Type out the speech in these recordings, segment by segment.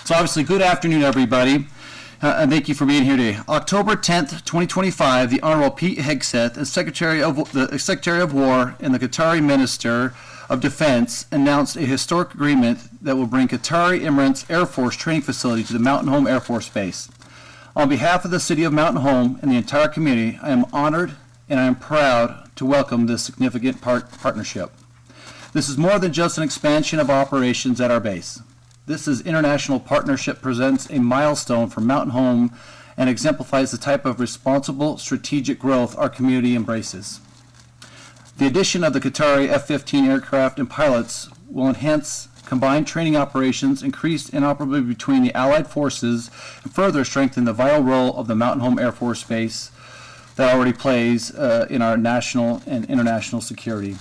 So obviously, good afternoon, everybody, and thank you for being here today. October 10th, 2025, the Honorable Pete Hegseth, the Secretary of War and the Qatari Minister of Defense, announced a historic agreement that will bring Qatari Emirates Air Force Training Facility to the Mountain Home Air Force Base. On behalf of the City of Mountain Home and the entire community, I am honored and I am proud to welcome this significant partnership. This is more than just an expansion of operations at our base. This international partnership presents a milestone for Mountain Home and exemplifies the type of responsible strategic growth our community embraces. The addition of the Qatari F-15 aircraft and pilots will enhance combined training operations, increase interoperability between the allied forces, and further strengthen the vital role of the Mountain Home Air Force Base that already plays in our national and international security.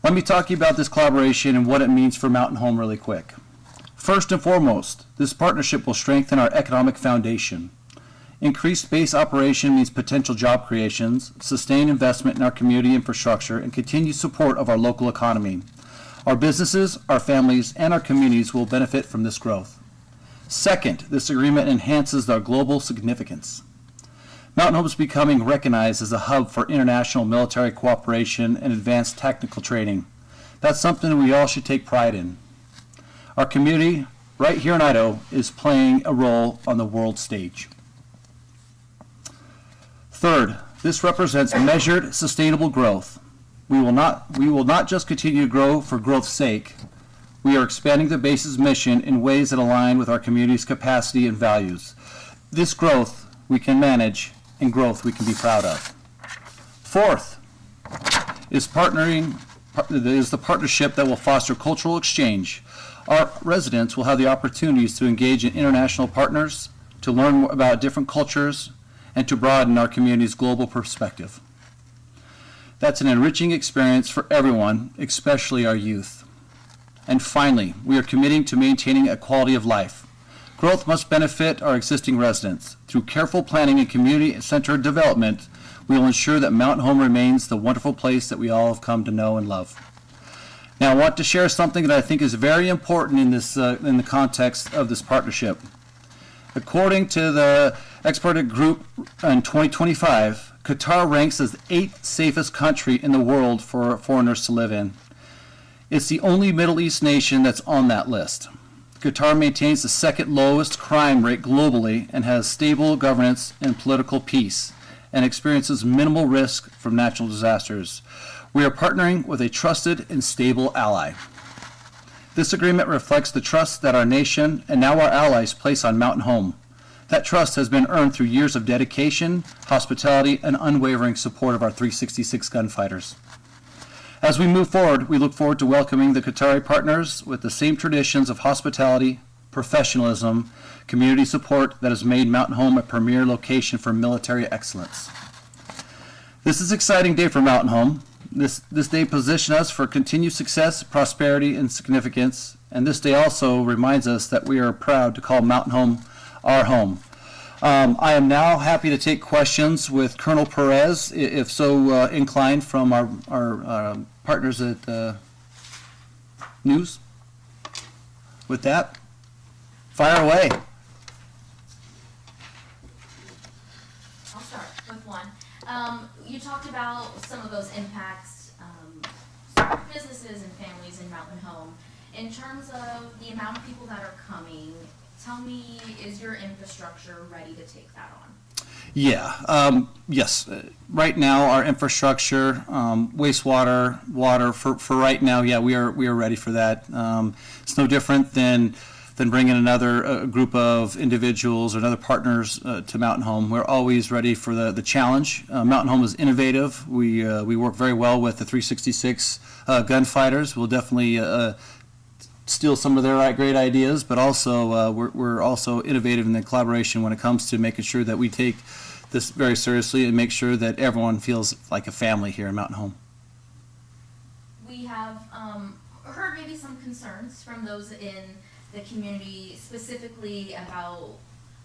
Let me talk to you about this collaboration and what it means for Mountain Home really quick. First and foremost, this partnership will strengthen our economic foundation. Increased base operation means potential job creations, sustained investment in our community infrastructure, and continued support of our local economy. Our businesses, our families, and our communities will benefit from this growth. Second, this agreement enhances our global significance. Mountain Home is becoming recognized as a hub for international military cooperation and advanced technical training. That's something we all should take pride in. Our community, right here in Idaho, is playing a role on the world stage. Third, this represents measured, sustainable growth. We will not just continue to grow for growth's sake. We are expanding the base's mission in ways that align with our community's capacity and values. This growth we can manage, and growth we can be proud of. Fourth is the partnership that will foster cultural exchange. Our residents will have the opportunities to engage in international partners, to learn more about different cultures, and to broaden our community's global perspective. That's an enriching experience for everyone, especially our youth. And finally, we are committing to maintaining a quality of life. Growth must benefit our existing residents. Through careful planning and community-centered development, we will ensure that Mountain Home remains the wonderful place that we all have come to know and love. Now, I want to share something that I think is very important in the context of this partnership. According to the Experted Group in 2025, Qatar ranks as the 8th safest country in the world for foreigners to live in. It's the only Middle East nation that's on that list. Qatar maintains the second lowest crime rate globally and has stable governance and political peace and experiences minimal risk from natural disasters. We are partnering with a trusted and stable ally. This agreement reflects the trust that our nation and now our allies place on Mountain Home. That trust has been earned through years of dedication, hospitality, and unwavering support of our 366 gunfighters. As we move forward, we look forward to welcoming the Qatari partners with the same traditions of hospitality, professionalism, community support that has made Mountain Home a premier location for military excellence. This is an exciting day for Mountain Home. This day positions us for continued success, prosperity, and significance. And this day also reminds us that we are proud to call Mountain Home our home. I am now happy to take questions with Colonel Perez, if so inclined, from our partners at News. With that, fire away. I'll start with one. You talked about some of those impacts for businesses and families in Mountain Home. In terms of the amount of people that are coming, tell me, is your infrastructure ready to take that on? Yeah, yes. Right now, our infrastructure, wastewater, water, for right now, yeah, we are ready for that. It's no different than bringing another group of individuals or other partners to Mountain Home. We're always ready for the challenge. Mountain Home is innovative. We work very well with the 366 gunfighters. We'll definitely steal some of their great ideas, but also we're also innovative in the collaboration when it comes to making sure that we take this very seriously and make sure that everyone feels like a family here in Mountain Home. We have heard maybe some concerns from those in the community, specifically about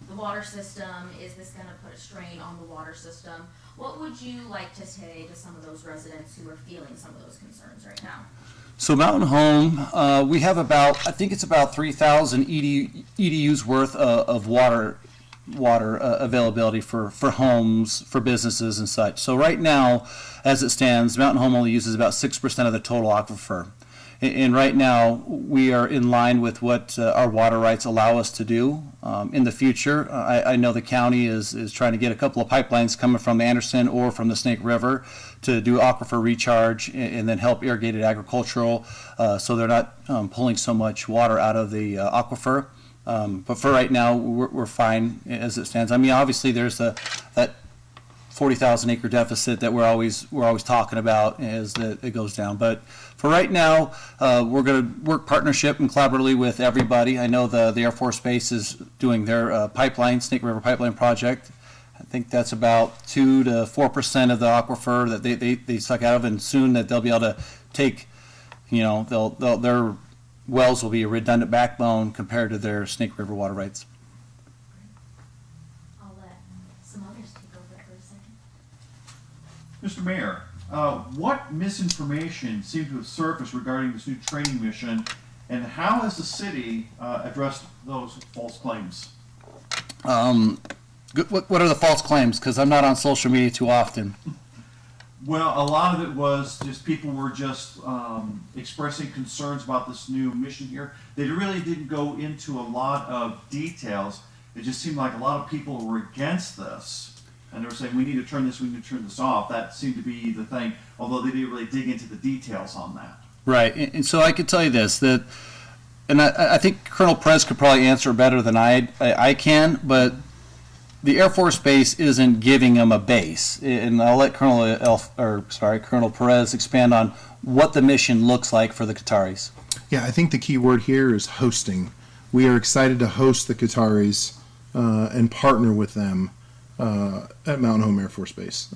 the water system. Is this going to put a strain on the water system? What would you like to say to some of those residents who are feeling some of those concerns right now? So Mountain Home, we have about, I think it's about 3,000 EDUs worth of water availability for homes, for businesses and such. So right now, as it stands, Mountain Home only uses about 6% of the total aquifer. And right now, we are in line with what our water rights allow us to do. In the future, I know the county is trying to get a couple of pipelines coming from the Anderson or from the Snake River to do aquifer recharge and then help irrigated agricultural, so they're not pulling so much water out of the aquifer. But for right now, we're fine as it stands. I mean, obviously, there's that 40,000 acre deficit that we're always talking about as it goes down. But for right now, we're going to work partnership and collaboratively with everybody. I know the Air Force Base is doing their pipeline, Snake River Pipeline Project. I think that's about 2 to 4% of the aquifer that they suck out of, and soon that they'll be able to take, their wells will be a redundant backbone compared to their Snake River water rights. I'll let some others take over for a second. Mr. Mayor, what misinformation seemed to have surfaced regarding this new training mission, and how has the city addressed those false claims? What are the false claims? Because I'm not on social media too often. Well, a lot of it was just people were just expressing concerns about this new mission here. They really didn't go into a lot of details. It just seemed like a lot of people were against this. And they were saying, we need to turn this off. That seemed to be the thing, although they didn't really dig into the details on that. Right, and so I could tell you this, and I think Colonel Perez could probably answer better than I can, but the Air Force Base isn't giving them a base, and I'll let Colonel Perez expand on what the mission looks like for the Qataris. Yeah, I think the key word here is hosting. We are excited to host the Qataris and partner with them at Mountain Home Air Force Base.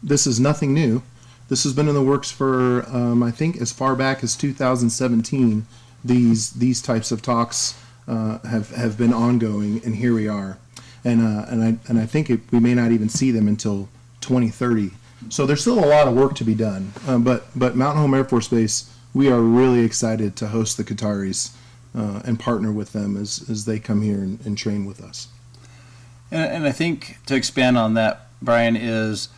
This is nothing new. This has been in the works for, I think, as far back as 2017. These types of talks have been ongoing, and here we are. And I think we may not even see them until 2030. So there's still a lot of work to be done. But Mountain Home Air Force Base, we are really excited to host the Qataris and partner with them as they come here and train with us. And I think to expand on that, Brian, is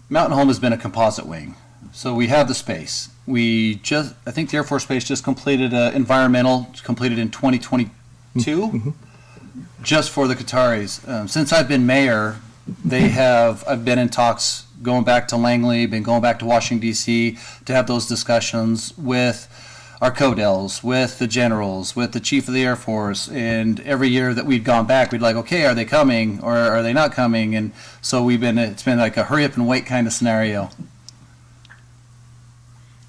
Mountain Home has been a composite wing. So we have the space. I think the Air Force Base just completed environmental, completed in 2022. Mm-hmm. Just for the Qataris. Since I've been mayor, I've been in talks going back to Langley, been going back to Washington, D.C. to have those discussions with our CODELs, with the generals, with the chief of the Air Force, and every year that we'd gone back, we'd like, okay, are they coming or are they not coming? And so it's been like a hurry up and wait kind of scenario.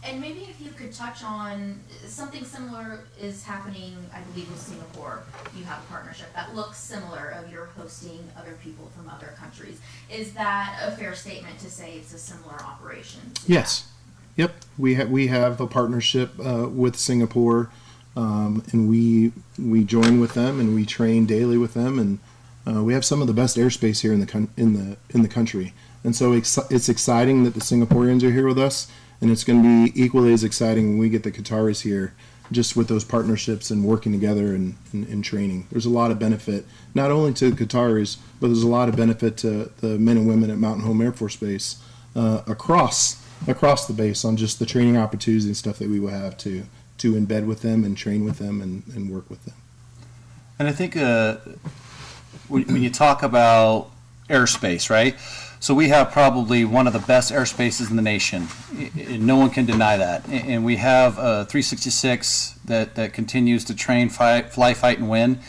And maybe if you could touch on something similar is happening, I believe, with Singapore. You have a partnership that looks similar of you're hosting other people from other countries. Is that a fair statement to say it's a similar operation? Yes. Yep. We have a partnership with Singapore, and we join with them and we train daily with them, and we have some of the best airspace here in the country. And so it's exciting that the Singaporeans are here with us. And it's going to be equally as exciting when we get the Qataris here, just with those partnerships and working together and training. There's a lot of benefit, not only to the Qataris, but there's a lot of benefit to the men and women at Mountain Home Air Force Base across the base on just the training opportunities and stuff that we will have to embed with them and train with them and work with them. And I think when you talk about airspace, right? So we have probably one of the best airspaces in the nation. No one can deny that. And we have a 366 that continues to train, fly, fight, and win.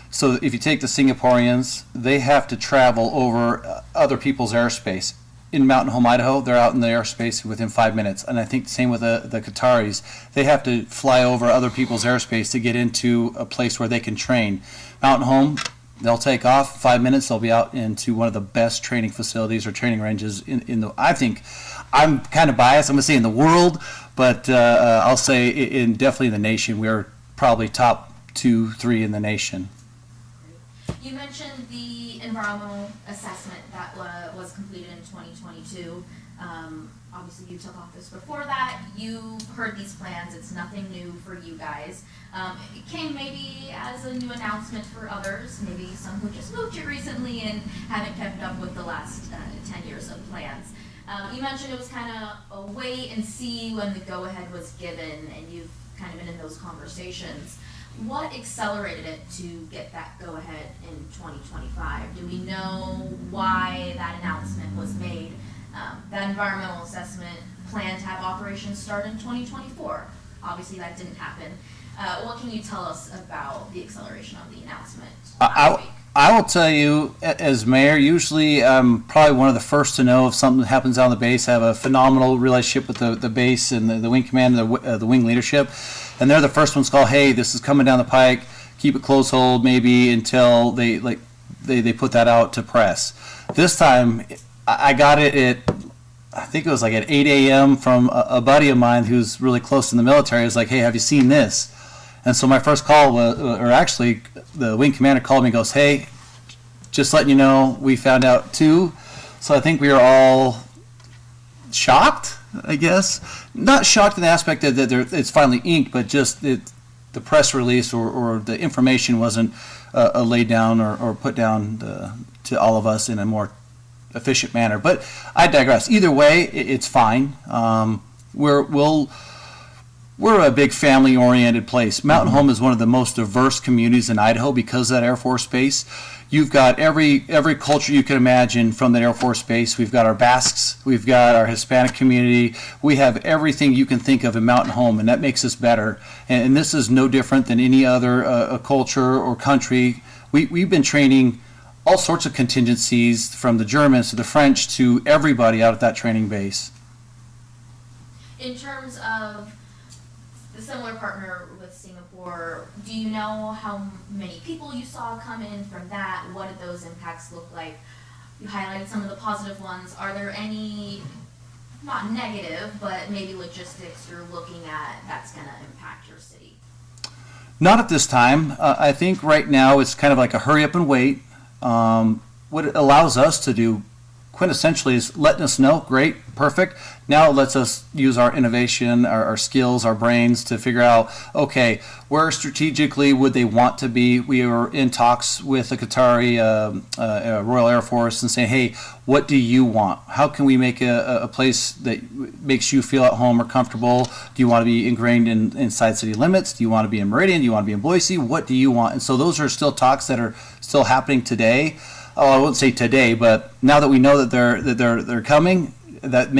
So if you take the Singaporeans, they have to travel over other people's airspace. In Mountain Home, Idaho, they're out in the airspace within 5 minutes. And I think the same with the Qataris. They have to fly over other people's airspace to get into a place where they can train. Mountain Home, they'll take off 5 minutes. They'll be out into one of the best training facilities or training ranges in the. I think I'm kind of biased. I'm gonna say in the world, but I'll say definitely in the nation. We're probably top 2, 3 in the nation. You mentioned the environmental assessment that was completed in 2022. Obviously, you took office before that. You heard these plans. It's nothing new for you guys. It came maybe as a new announcement for others, maybe some who just moved here recently and haven't kept up with the last 10 years of plans. You mentioned it was kind of a wait and see when the go-ahead was given, and you've kind of been in those conversations. What accelerated it to get that go-ahead in 2025? Do we know why that announcement was made? That environmental assessment plan to have operations start in 2024. Obviously, that didn't happen. What can you tell us about the acceleration of the announcement last week? I will tell you, as mayor, usually I'm probably one of the first to know if something happens on the base. I have a phenomenal relationship with the base and the wing command and the wing leadership. And they're the first ones to call, hey, this is coming down the pike, keep it close hold maybe until they put that out to press. This time, I got it I think it was like at 8 a.m. from a buddy of mine who's really close in the military. He was like, hey, have you seen this? And so my first call was, or actually the wing commander called me and goes, hey, just letting you know, we found out too. So I think we are all shocked, I guess. Not shocked in the aspect that it's finally inked, but just the press release or the information wasn't laid down or put down to all of us in a more efficient manner. But I digress. Either way, it's fine. We're a big family-oriented place. Mountain Home is one of the most diverse communities in Idaho because of that Air Force Base. You've got every culture you can imagine from that Air Force Base. We've got our Basques, we've got our Hispanic community. We have everything you can think of in Mountain Home, and that makes us better. And this is no different than any other culture or country. We've been training all sorts of contingencies, from the Germans to the French to everybody out at that training base. In terms of the similar partner with Singapore, do you know how many people you saw come in from that? What did those impacts look like? You highlighted some of the positive ones. Are there any, not negative, but maybe logistics you're looking at that's going to impact your city? Not at this time. I think right now it's kind of like a hurry up and wait. What it allows us to do quintessentially is letting us know, great, perfect. Now it lets us use our innovation, our skills, our brains to figure out, okay, where strategically would they want to be? We were in talks with the Qatari Royal Air Force and saying, hey, what do you want? How can we make a place that makes you feel at home or comfortable? Do you want to be ingrained inside city limits? Do you want to be in Meridian? Do you want to be in Boise? What do you want? And so those are still talks that are still happening today. Oh, I won't say today, but now that we know that they're coming, that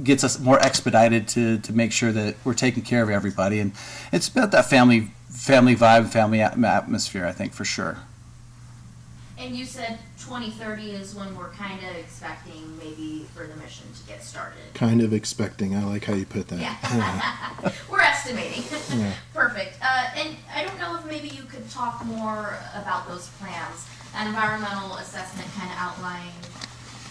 gets us more expedited to make sure that we're taking care of everybody, and it's about that family vibe, family atmosphere, I think, for sure. And you said 2030 is when we're kind of expecting maybe for the mission to get started. Kind of expecting. I like how you put that. Yeah. We're estimating. Yeah. Perfect. And I don't know if maybe you could talk more about those plans. An environmental assessment kind of outlined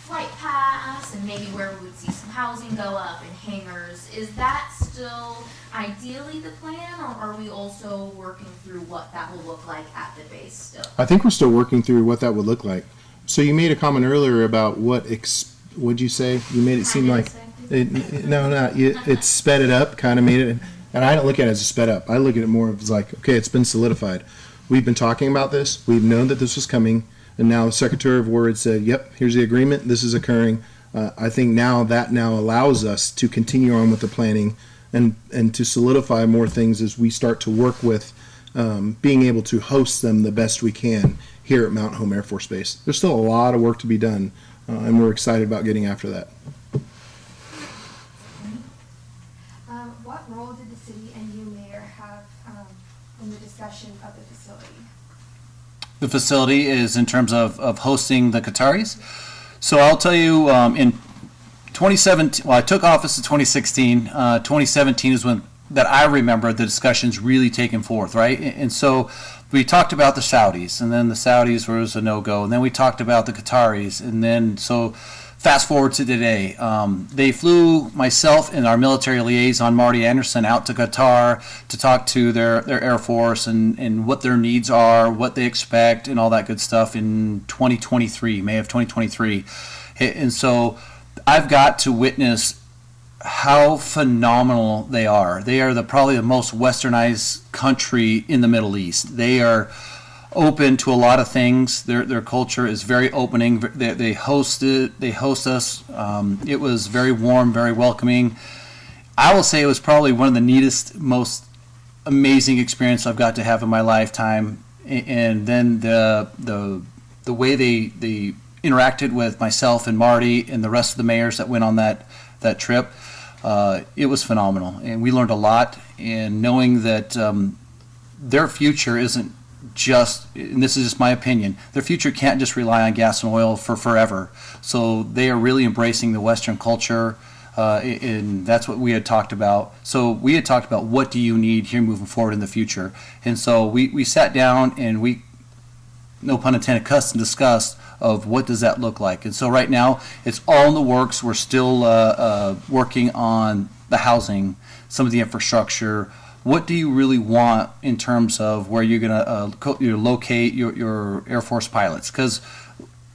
flight paths and maybe where we would see some housing go up and hangars. Is that still ideally the plan, or are we also working through what that will look like at the base still? I think we're still working through what that would look like. So you made a comment earlier about what'd you say? You made it seem like it sped it up, kind of made it. And I don't look at it as a sped up. I look at it more as like, okay, it's been solidified. We've been talking about this. We've known that this was coming. And now the Secretary of War had said, yep, here's the agreement. This is occurring. I think that allows us to continue on with the planning and to solidify more things as we start to work with being able to host them the best we can here at Mount Home Air Force Base. There's still a lot of work to be done, and we're excited about getting after that. What role did the city and you, Mayor, have in the discussion of the facility? The facility is in terms of hosting the Qataris. So I'll tell you, in 2017, well, I took office in 2016. 2017 is when that I remember the discussions really taking forth, right? And so we talked about the Saudis, and then the Saudis was a no-go, and then we talked about the Qataris, and then so fast forward to today. They flew myself and our military liaison, Marty Anderson, out to Qatar to talk to their Air Force and what their needs are, what they expect, and all that good stuff in 2023, May of 2023. And so I've got to witness how phenomenal they are. They are probably the most westernized country in the Middle East. They are open to a lot of things. Their culture is very opening. They host us. It was very warm, very welcoming. I will say it was probably one of the neatest, most amazing experience I've got to have in my lifetime. And then the way they interacted with myself and Marty and the rest of the mayors that went on that trip, it was phenomenal. And we learned a lot. And knowing that their future isn't just, and this is just my opinion, their future can't just rely on gas and oil for forever. So they are really embracing the Western culture, and that's what we had talked about. So we had talked about what do you need here moving forward in the future. And so we sat down and we, no pun intended, cussed and discussed of what does that look like. And so right now it's all in the works. We're still working on the housing, some of the infrastructure. What do you really want in terms of where you're going to locate your Air Force pilots? Because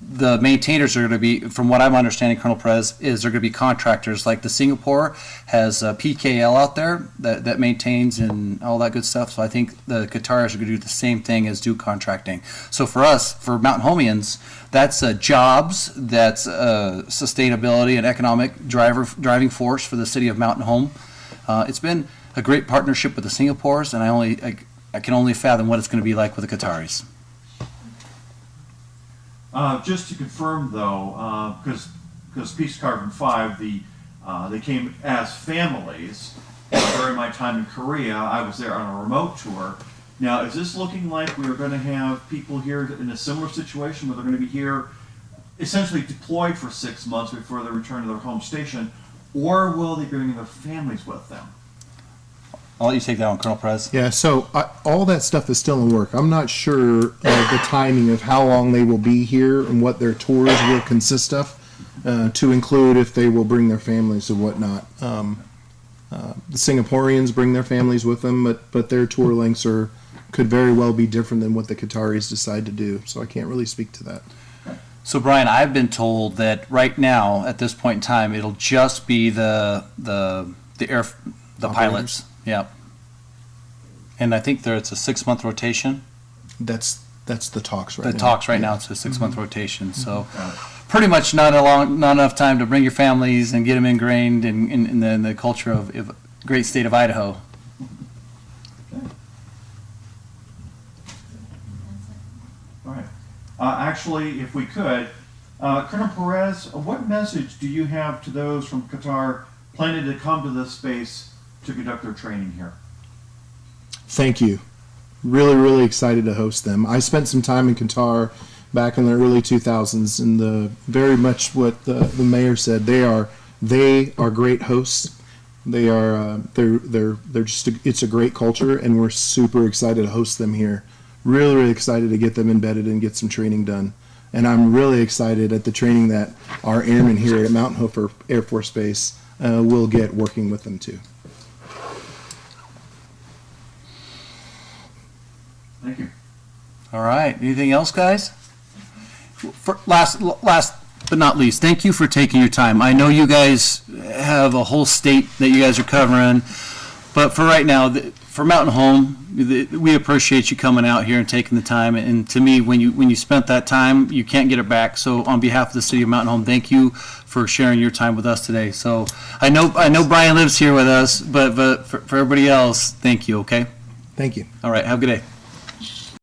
the maintainers are going to be, from what I'm understanding, Colonel Perez, is they're going to be contractors. Like the Singapore has PKL out there that maintains and all that good stuff. So I think the Qataris are going to do the same thing as do contracting. So for us, for Mountain Homians, that's jobs, that's sustainability and economic driving force for the city of Mountain Home. It's been a great partnership with the Singapores, and I can only fathom what it's going to be like with the Qataris. Just to confirm, though, because Peace Carbon 5, they came as families. During my time in Korea, I was there on a remote tour. Now, is this looking like we are going to have people here in a similar situation where they're going to be here essentially deployed for 6 months before they return to their home station, or will they bring their families with them? I'll let you take that one, Colonel Perez. Yeah, so all that stuff is still in work. I'm not sure of the timing of how long they will be here and what their tours will consist of, to include if they will bring their families or whatnot. The Singaporeans bring their families with them, but their tour lengths could very well be different than what the Qataris decide to do. So I can't really speak to that. So Brian, I've been told that right now, at this point in time, it'll just be the pilots. Yeah. And I think it's a 6-month rotation. That's the talks right now. The talks right now, it's a 6-month rotation. So pretty much not enough time to bring your families and get them ingrained in the culture of great state of Idaho. All right. Actually, if we could, Colonel Perez, what message do you have to those from Qatar planning to come to this space to conduct their training here? Thank you. Really, really excited to host them. I spent some time in Qatar back in the early 2000s, and very much what the mayor said. They are great hosts. They're just it's a great culture, and we're super excited to host them here. Really, really excited to get them embedded and get some training done. And I'm really excited at the training that our airmen here at Mountain Hope Air Force Base will get working with them too. Thank you. All right. Anything else, guys? Last but not least, thank you for taking your time. I know you guys have a whole state that you guys are covering, but for right now, for Mountain Home, we appreciate you coming out here and taking the time. And to me, when you spent that time, you can't get it back. So on behalf of the city of Mountain Home, thank you for sharing your time with us today. So I know Brian lives here with us, but for everybody else, thank you. Okay. Thank you. All right. Have a good day.